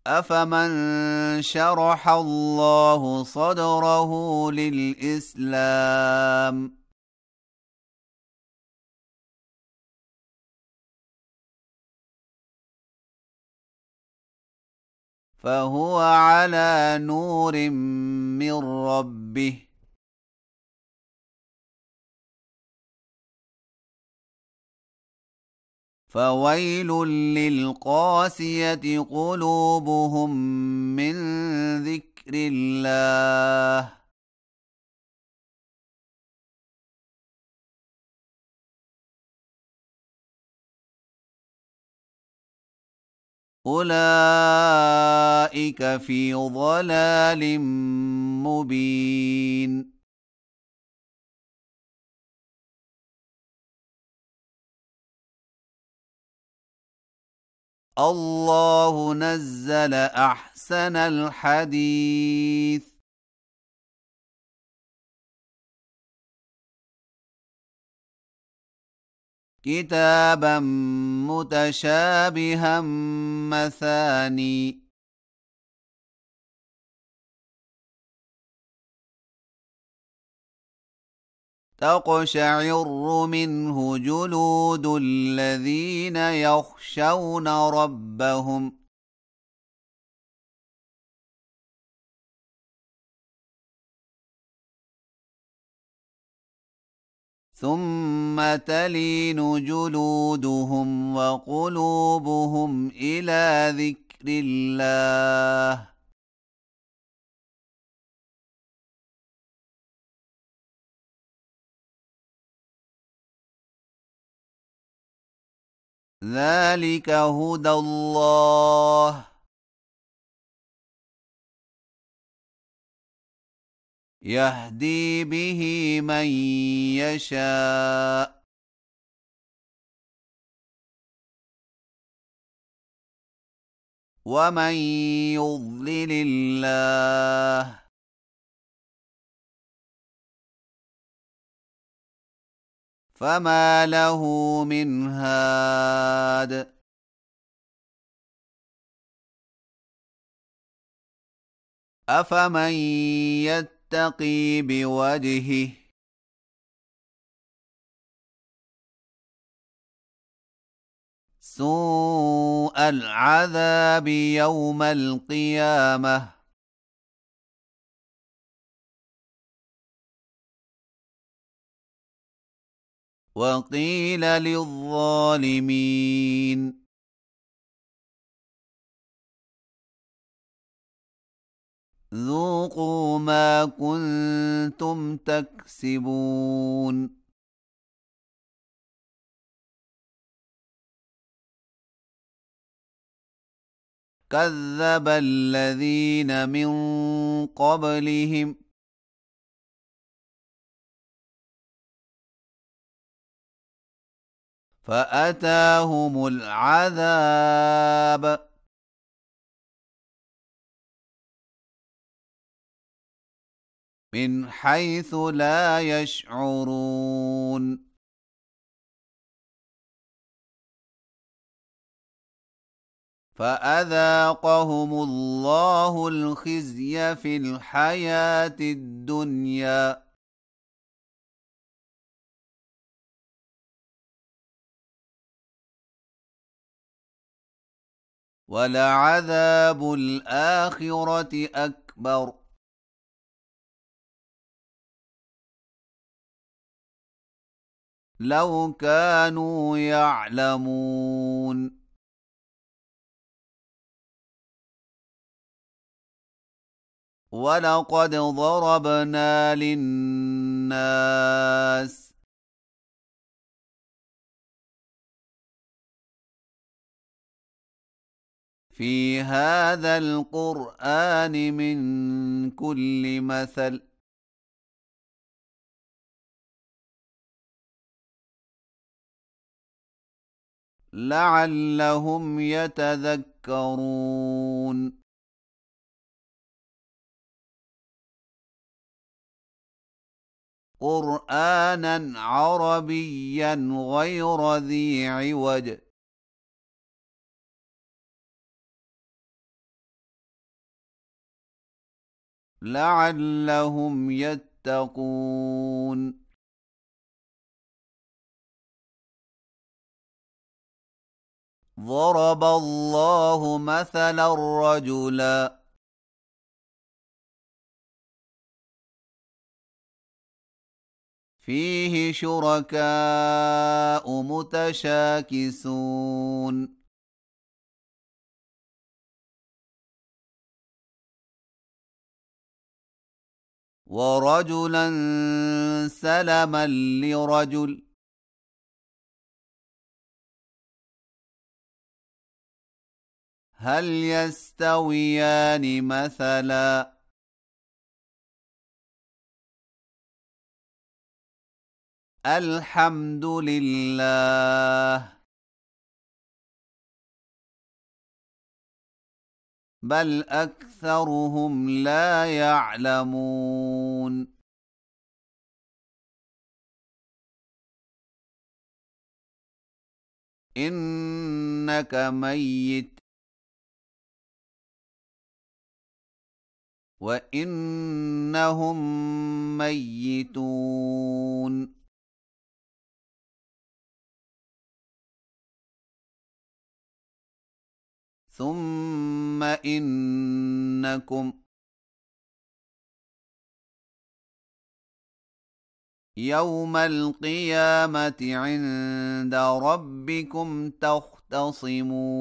أفمن شرح الله صدره للإسلام فهو على نور من ربه فويل للقاسية قلوبهم من ذكر الله أولئك في ضلال مبين الله نزل أحسن الحديث كتابا متشابها مثاني تقشعر منه جلود الذين يخشون ربهم ثم تلين جلودهم وقلوبهم إلى ذكر الله ذلك هدى الله يهدي به من يشاء ومن يضلل الله فما له من هاد أفمن يتقي بوجهه سوء العذاب يوم القيامة وقيل للظالمين ذوقوا ما كنتم تكسبون كذب الذين من قبلهم فأتاهم العذاب من حيث لا يشعرون فأذاقهم الله الخزي في الحياة الدنيا ولعذاب الآخرة أكبر لو كانوا يعلمون ولقد ضربنا للناس في هذا القرآن من كل مثل لعلهم يتذكرون قرآنا عربيا غير ذي عوج لعلهم يتقون ضرب الله مثلا رجلا فيه شركاء متشاكسون ورجلا سلما لرجل هل يستويان مثلا الحمد لله بل أكثرهم لا يعلمون إنك ميت وإنهم ميتون ثم إنكم يوم القيامة عند ربكم تختصمون